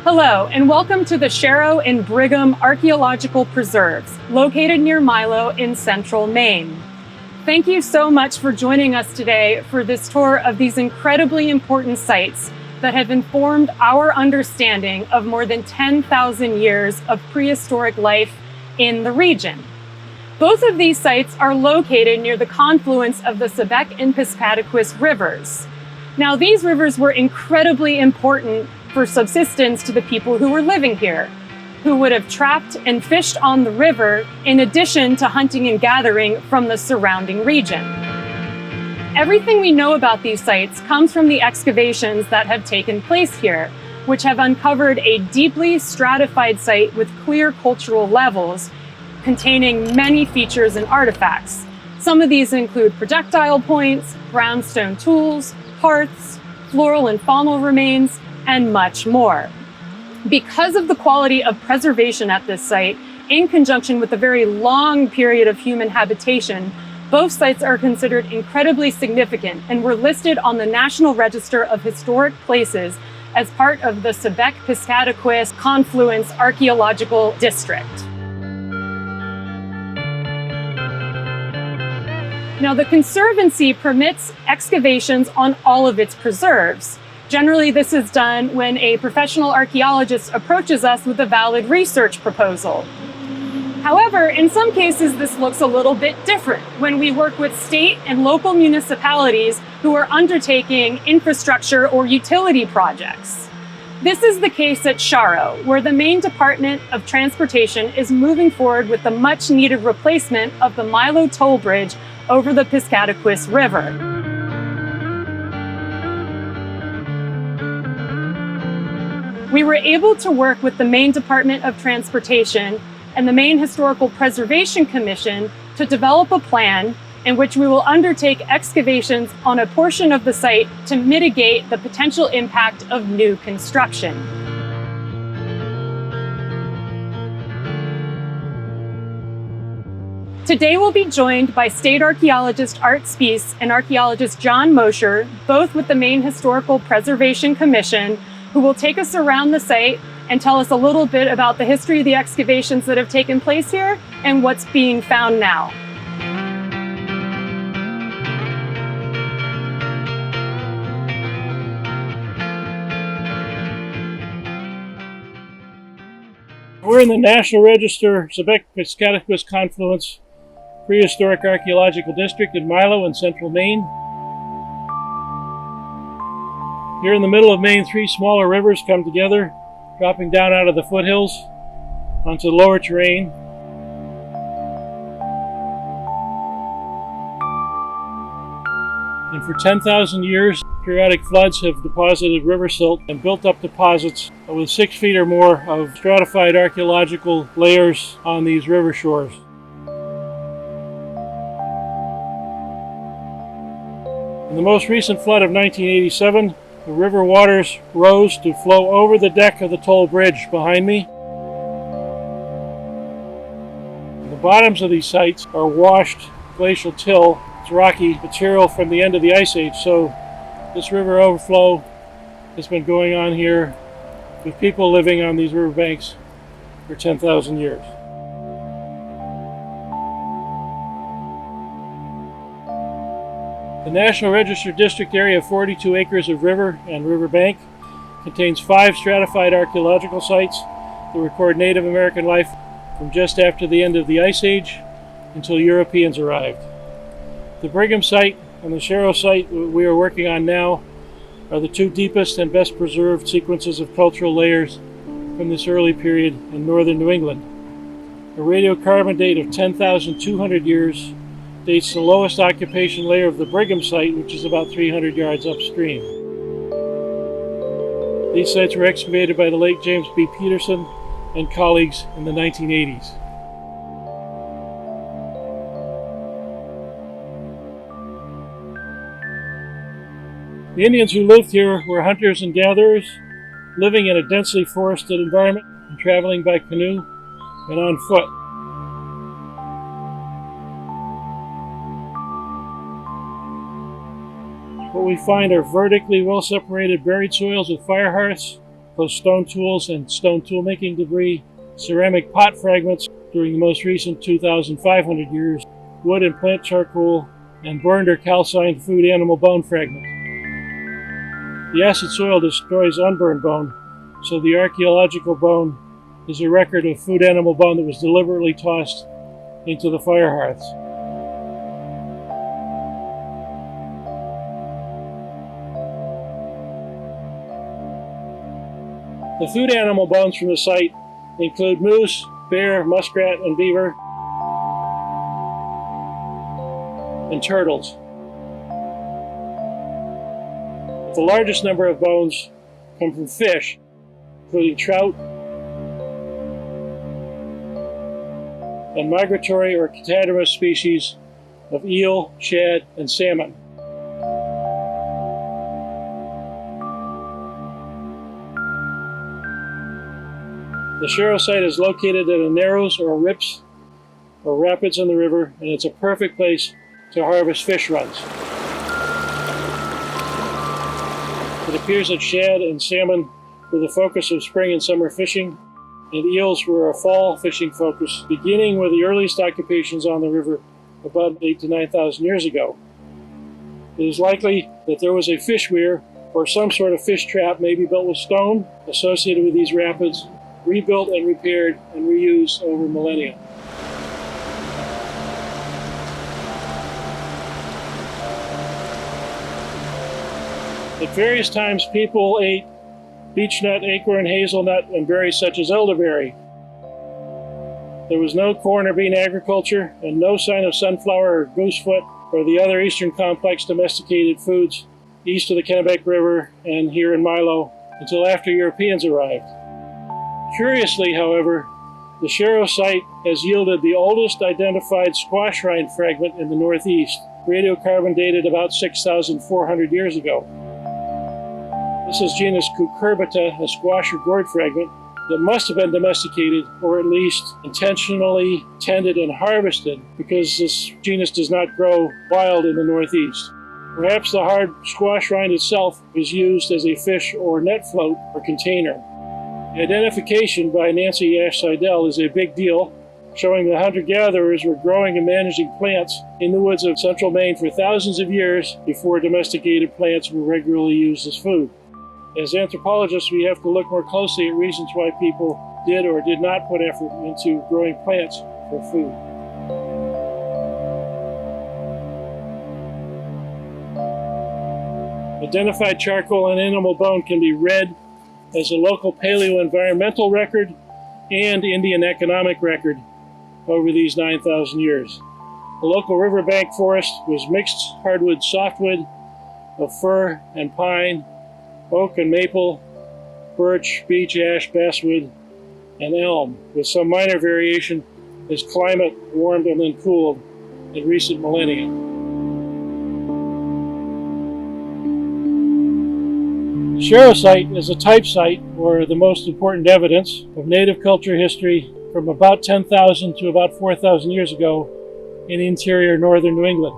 Hello, and welcome to the Sharrow and Brigham Archaeological Preserves, located near Milo in central Maine. Thank you so much for joining us today for this tour of these incredibly important sites that have informed our understanding of more than 10,000 years of prehistoric life in the region. Both of these sites are located near the confluence of the Sebec and Piscataquis rivers. Now, these rivers were incredibly important for subsistence to the people who were living here, who would have trapped and fished on the river in addition to hunting and gathering from the surrounding region. Everything we know about these sites comes from the excavations that have taken place here, which have uncovered a deeply stratified site with clear cultural levels containing many features and artifacts. Some of these include projectile points, brownstone tools, hearths, floral and faunal remains, and much more. Because of the quality of preservation at this site, in conjunction with the very long period of human habitation, both sites are considered incredibly significant and were listed on the National Register of Historic Places as part of the Sebec-Piscataquis Confluence Archaeological District. Now, the Conservancy permits excavations on all of its preserves. Generally, this is done when a professional archaeologist approaches us with a valid research proposal. However, in some cases, this looks a little bit different when we work with state and local municipalities who are undertaking infrastructure or utility projects. This is the case at Sharrow, where the Maine Department of Transportation is moving forward with the much-needed replacement of the Milo toll bridge over the Piscataquis River. We were able to work with the Maine Department of Transportation and the Maine Historical Preservation Commission to develop a plan in which we will undertake excavations on a portion of the site to mitigate the potential impact of new construction. Today we'll be joined by state archaeologist Art Spies and archaeologist John Mosher, both with the Maine Historical Preservation Commission, who will take us around the site and tell us a little bit about the history of the excavations that have taken place here and what's being found now. We're in the National Register Sebec-Piscataquis Confluence Prehistoric Archaeological District in Milo in central Maine. Here in the middle of Maine, three smaller rivers come together, dropping down out of the foothills onto the lower terrain. And for 10,000 years, periodic floods have deposited river silt and built up deposits with 6 feet or more of stratified archaeological layers on these river shores. In the most recent flood of 1987, the river waters rose to flow over the deck of the toll bridge behind me. The bottoms of these sites are washed glacial till. It's rocky material from the end of the Ice Age, so this river overflow has been going on here with people living on these riverbanks for 10,000 years. The National Register District area of 42 acres of river and riverbank contains 5 stratified archaeological sites that record Native American life from just after the end of the Ice Age until Europeans arrived. The Brigham site and the Sharrow site we are working on now are the 2 deepest and best preserved sequences of cultural layers from this early period in northern New England. A radiocarbon date of 10,200 years dates the lowest occupation layer of the Brigham site, which is about 300 yards upstream. These sites were excavated by the late James B. Peterson and colleagues in the 1980s. The Indians who lived here were hunters and gatherers, living in a densely forested environment and traveling by canoe and on foot. What we find are vertically well-separated buried soils with fire hearths, plus stone tools and stone tool-making debris, ceramic pot fragments during the most recent 2,500 years, wood and plant charcoal, and burned or calcined food animal bone fragments. The acid soil destroys unburned bone, so the archaeological bone is a record of food animal bone that was deliberately tossed into the fire hearths. The food animal bones from the site include moose, bear, muskrat, and beaver, and turtles. The largest number of bones come from fish, including trout and migratory or catadromous species of eel, shad, and salmon. The Sharrow Site is located at a narrows or rips or rapids in the river, and it's a perfect place to harvest fish runs. It appears that shad and salmon were the focus of spring and summer fishing, and eels were a fall fishing focus, beginning with the earliest occupations on the river about 8,000 to 9,000 years ago. It is likely that there was a fish weir or some sort of fish trap, maybe built with stone, associated with these rapids, rebuilt and repaired and reused over millennia. At various times, people ate beechnut, acorn, hazelnut, and berries such as elderberry. There was no corn or bean agriculture, and no sign of sunflower or goosefoot or the other eastern complex domesticated foods east of the Kennebec River and here in Milo until after Europeans arrived. Curiously, however, the Sharrow Site has yielded the oldest identified squash rind fragment in the Northeast, radiocarbon dated about 6,400 years ago. This is genus Cucurbita, a squash or gourd fragment that must have been domesticated or at least intentionally tended and harvested because this genus does not grow wild in the Northeast. Perhaps the hard squash rind itself is used as a fish or net float or container. The identification by Nancy Ash Seidel is a big deal, showing that hunter-gatherers were growing and managing plants in the woods of central Maine for thousands of years before domesticated plants were regularly used as food. As anthropologists, we have to look more closely at reasons why people did or did not put effort into growing plants for food. Identified charcoal and animal bone can be read as a local paleo-environmental record and Indian economic record over these 9,000 years. The local riverbank forest was mixed hardwood softwood of fir and pine, oak and maple, birch, beech, ash, basswood, and elm, with some minor variation as climate warmed and then cooled in recent millennia. The Sharrow Site is a type site, or the most important evidence, of native culture history from about 10,000 to about 4,000 years ago in interior northern New England.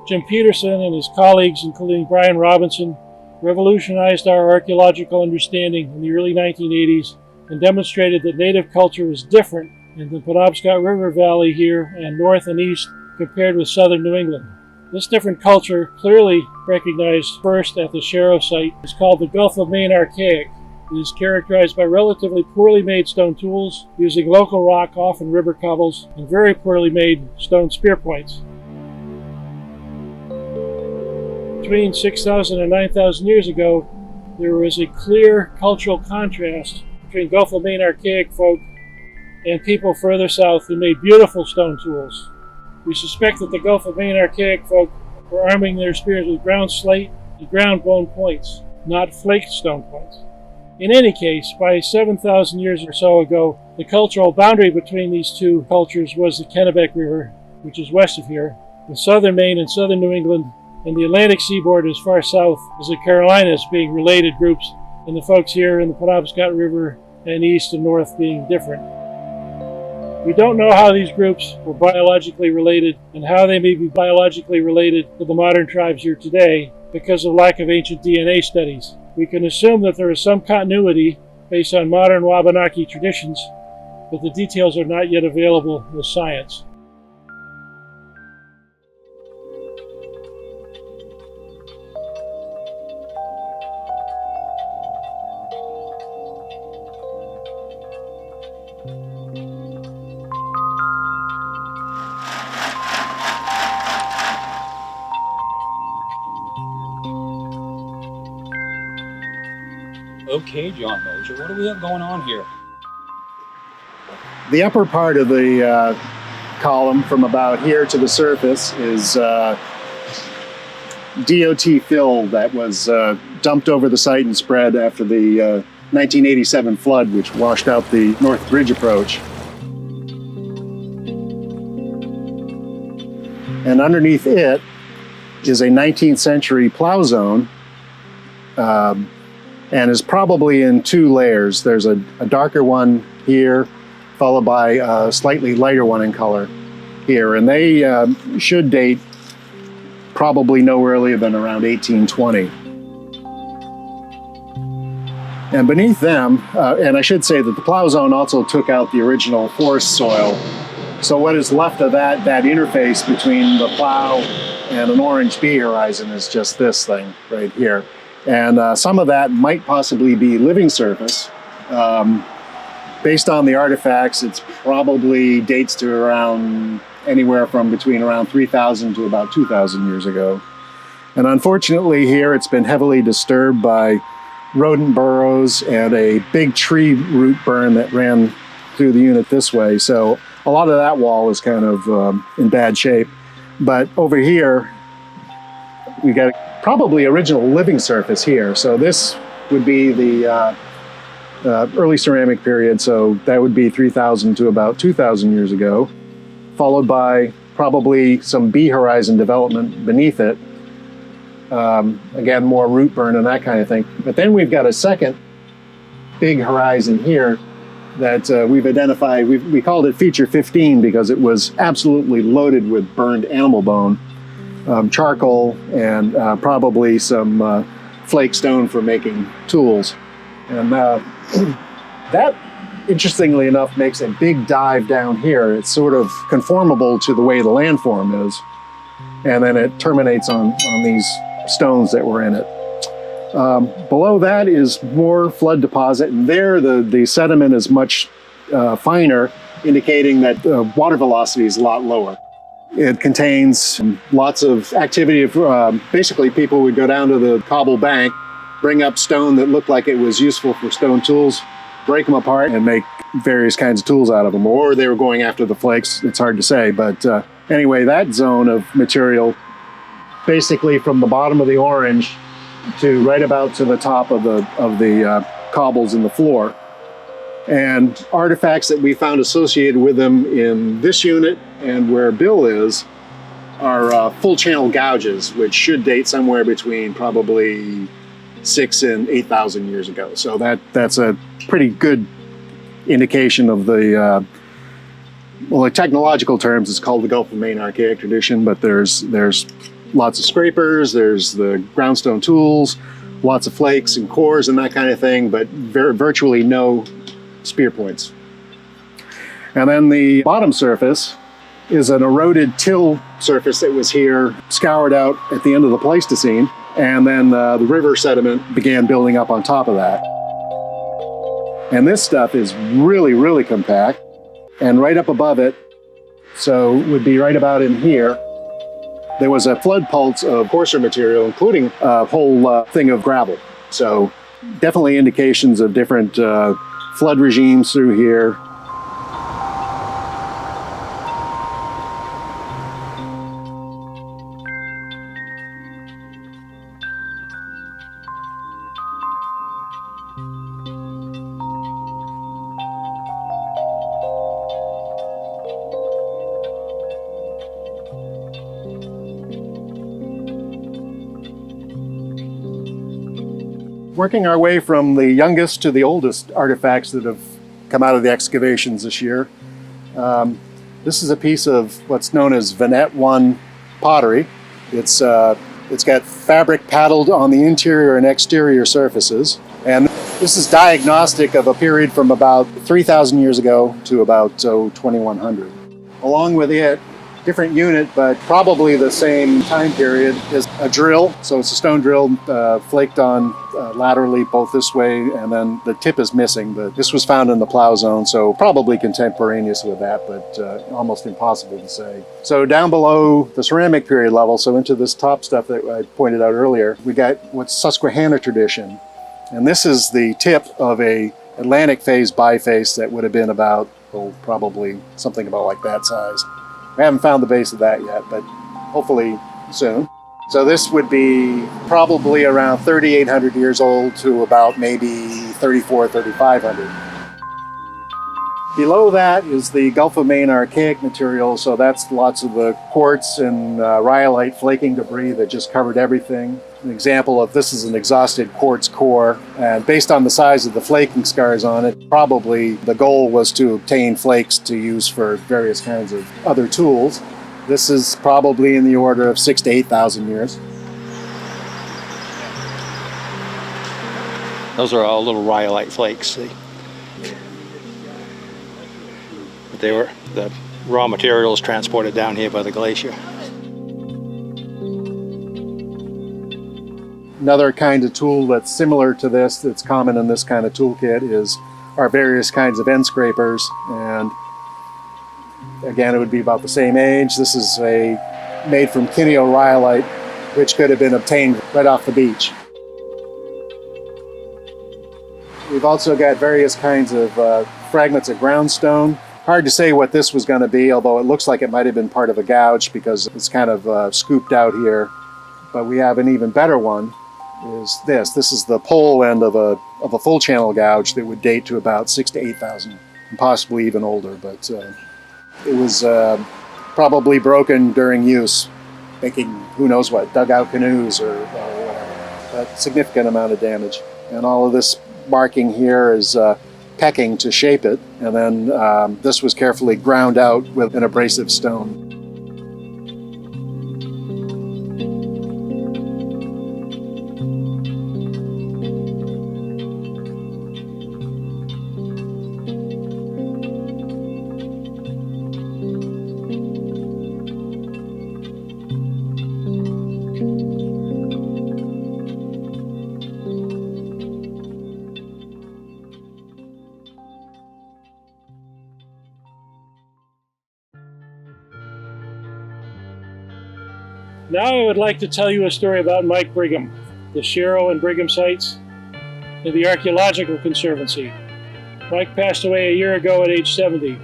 Jim Peterson and his colleagues, including Brian Robinson, revolutionized our archaeological understanding in the early 1980s and demonstrated that native culture was different in the Penobscot River Valley here and north and east compared with southern New England. This different culture, clearly recognized first at the Sharrow Site, is called the Gulf of Maine Archaic. It is characterized by relatively poorly made stone tools, using local rock, often river cobbles, and very poorly made stone spear points. Between 6,000 and 9,000 years ago, there was a clear cultural contrast between Gulf of Maine Archaic folk and people further south who made beautiful stone tools. We suspect that the Gulf of Maine Archaic folk were arming their spears with ground slate and ground bone points, not flaked stone points. In any case, by 7,000 years or so ago, the cultural boundary between these two cultures was the Kennebec River, which is west of here, with southern Maine and southern New England, and the Atlantic seaboard as far south as the Carolinas being related groups, and the folks here in the Penobscot River and east and north being different. We don't know how these groups were biologically related and how they may be biologically related to the modern tribes here today because of lack of ancient DNA studies. We can assume that there is some continuity based on modern Wabanaki traditions, but the details are not yet available with science. Okay, John Mosier, what do we have going on here? The upper part of the column from about here to the surface is DOT fill that was dumped over the site and spread after the 1987 flood, which washed out the North Bridge approach. And underneath it is a 19th century plow zone, and is probably in two layers. There's a darker one here, followed by a slightly lighter one in color here. And they should date probably no earlier than around 1820. And beneath them, and I should say that the plow zone also took out the original forest soil. So what is left of that interface between the plow and an orange bee horizon is just this thing right here. And some of that might possibly be living surface. Based on the artifacts, it's probably dates to around anywhere from between around 3,000 to about 2,000 years ago. And unfortunately here it's been heavily disturbed by rodent burrows and a big tree root burn that ran through the unit this way. So a lot of that wall is kind of in bad shape. But over here, we got probably original living surface here. So this would be the early ceramic period. So that would be 3,000 to about 2,000 years ago, followed by probably some bee horizon development beneath it. Again, more root burn and that kind of thing. But then we've got a second big horizon here that we've identified. We called it Feature 15 because it was absolutely loaded with burned animal bone, charcoal, and probably some flake stone for making tools. And that, interestingly enough, makes a big dive down here. It's sort of conformable to the way the landform is. And then it terminates on these stones that were in it. Below that is more flood deposit, and there the sediment is much finer, indicating that water velocity is a lot lower. It contains lots of activity of basically people would go down to the cobble bank, bring up stone that looked like it was useful for stone tools, break them apart and make various kinds of tools out of them, or they were going after the flakes. It's hard to say, but anyway, that zone of material, basically from the bottom of the orange to right about to the top of the cobbles in the floor. And artifacts that we found associated with them in this unit and where Bill is are full channel gouges, which should date somewhere between probably 6,000 and 8,000 years ago. So that's a pretty good indication of the, well, in technological terms, it's called the Gulf of Maine archaic tradition, but there's lots of scrapers, there's the groundstone tools, lots of flakes and cores and that kind of thing, but virtually no spear points. And then the bottom surface is an eroded till surface that was here, scoured out at the end of the Pleistocene, and then the river sediment began building up on top of that. And this stuff is really, really compact, and right up above it, so it would be right about in here, there was a flood pulse of coarser material, including a whole thing of gravel. So definitely indications of different flood regimes through here. Working our way from the youngest to the oldest artifacts that have come out of the excavations this year. This is a piece of what's known as Vinette 1 pottery. It's It's got fabric paddled on the interior and exterior surfaces. And this is diagnostic of a period from about 3,000 years ago to about 2100. Along with it, different unit, but probably the same time period, is a drill. So it's a stone drill flaked on laterally both this way, and then the tip is missing. But this was found in the plow zone, so probably contemporaneous with that, but almost impossible to say. So down below the ceramic period level, so into this top stuff that I pointed out earlier, we got what's Susquehanna tradition. And this is the tip of a Atlantic phase biface that would have been about, probably something about like that size. We haven't found the base of that yet, but hopefully soon. So this would be probably around 3,800 years old to about maybe 3,500. Below that is the Gulf of Maine archaic material, so that's lots of the quartz and rhyolite flaking debris that just covered everything. An example of this is an exhausted quartz core, and based on the size of the flaking scars on it, probably the goal was to obtain flakes to use for various kinds of other tools. This is probably in the order of 6,000 to 8,000 years. Those are all little rhyolite flakes, see? But the raw materials transported down here by the glacier. Another kind of tool that's similar to this, that's common in this kind of toolkit, is our various kinds of end scrapers. And again, it would be about the same age. This is made from Kineo rhyolite, which could have been obtained right off the beach. We've also got various kinds of fragments of groundstone. Hard to say what this was going to be, although it looks like it might have been part of a gouge because it's kind of scooped out here. But we have an even better one. Is this. This is the pole end of a full channel gouge that would date to about 6,000 to 8,000, and possibly even older. But it was probably broken during use, making who knows what, dugout canoes or whatever. A significant amount of damage. And all of this marking here is pecking to shape it, and then this was carefully ground out with an abrasive stone. Now I would like to tell you a story about Mike Brigham, the Sharrow and Brigham sites, and the Archaeological Conservancy. Mike passed away a year ago at age 70.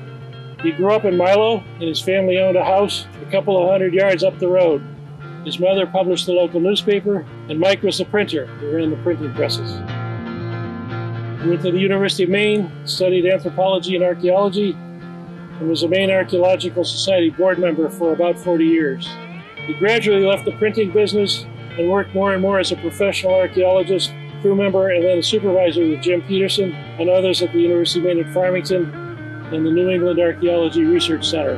He grew up in Milo, and his family owned a house a couple of 100 yards up the road. His mother published the local newspaper, and Mike was the printer who ran the printing presses. He went to the University of Maine, studied anthropology and archaeology, and was a Maine Archaeological Society board member for about 40 years. He gradually left the printing business and worked more and more as a professional archaeologist, crew member, and then a supervisor with Jim Peterson and others at the University of Maine at Farmington and the New England Archaeology Research Center.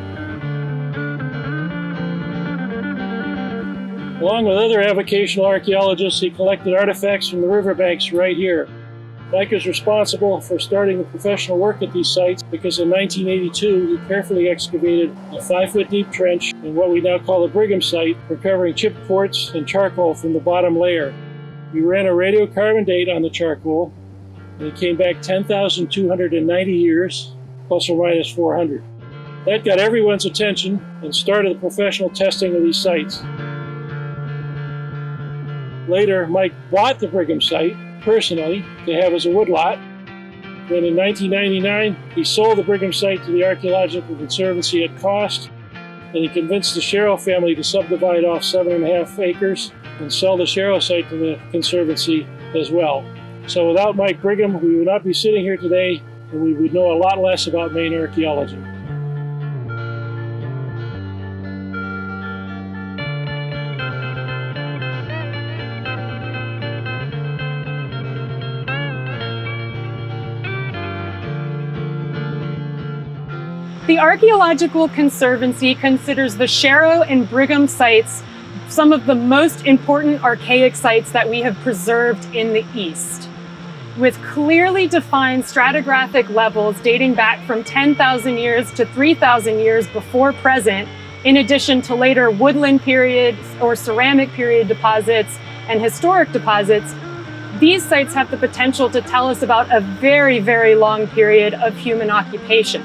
Along with other avocational archaeologists, he collected artifacts from the riverbanks right here. Mike is responsible for starting the professional work at these sites because in 1982 he carefully excavated a 5-foot deep trench in what we now call the Brigham site, recovering chipped quartz and charcoal from the bottom layer. We ran a radiocarbon date on the charcoal, and it came back 10,290 years, plus or minus 400. That got everyone's attention and started the professional testing of these sites. Later, Mike bought the Brigham site personally to have as a woodlot. Then in 1999, he sold the Brigham site to the Archaeological Conservancy at cost, and he convinced the Sharrow family to subdivide off 7.5 acres and sell the Sharrow site to the Conservancy as well. So without Mike Brigham, we would not be sitting here today, and we would know a lot less about Maine archaeology. The Archaeological Conservancy considers the Sharrow and Brigham sites some of the most important archaic sites that we have preserved in the East. With clearly defined stratigraphic levels dating back from 10,000 years to 3,000 years before present, in addition to later woodland period or ceramic period deposits and historic deposits, these sites have the potential to tell us about a very, very long period of human occupation.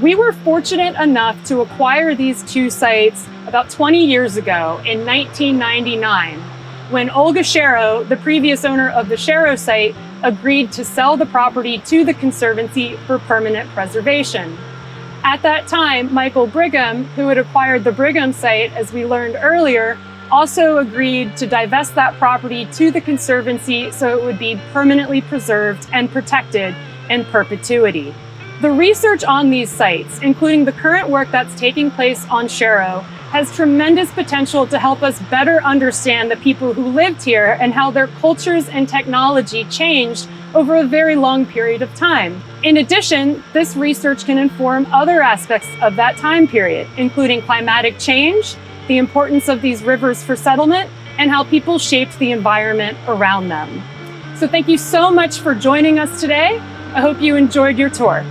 We were fortunate enough to acquire these two sites about 20 years ago in 1999, when Olga Sharrow, the previous owner of the Sharrow Site, agreed to sell the property to the Conservancy for permanent preservation. At that time, Michael Brigham, who had acquired the Brigham site, as we learned earlier, also agreed to divest that property to the Conservancy so it would be permanently preserved and protected in perpetuity. The research on these sites, including the current work that's taking place on Sharrow, has tremendous potential to help us better understand the people who lived here and how their cultures and technology changed over a very long period of time. In addition, this research can inform other aspects of that time period, including climatic change, the importance of these rivers for settlement, and how people shaped the environment around them. So thank you so much for joining us today. I hope you enjoyed your tour.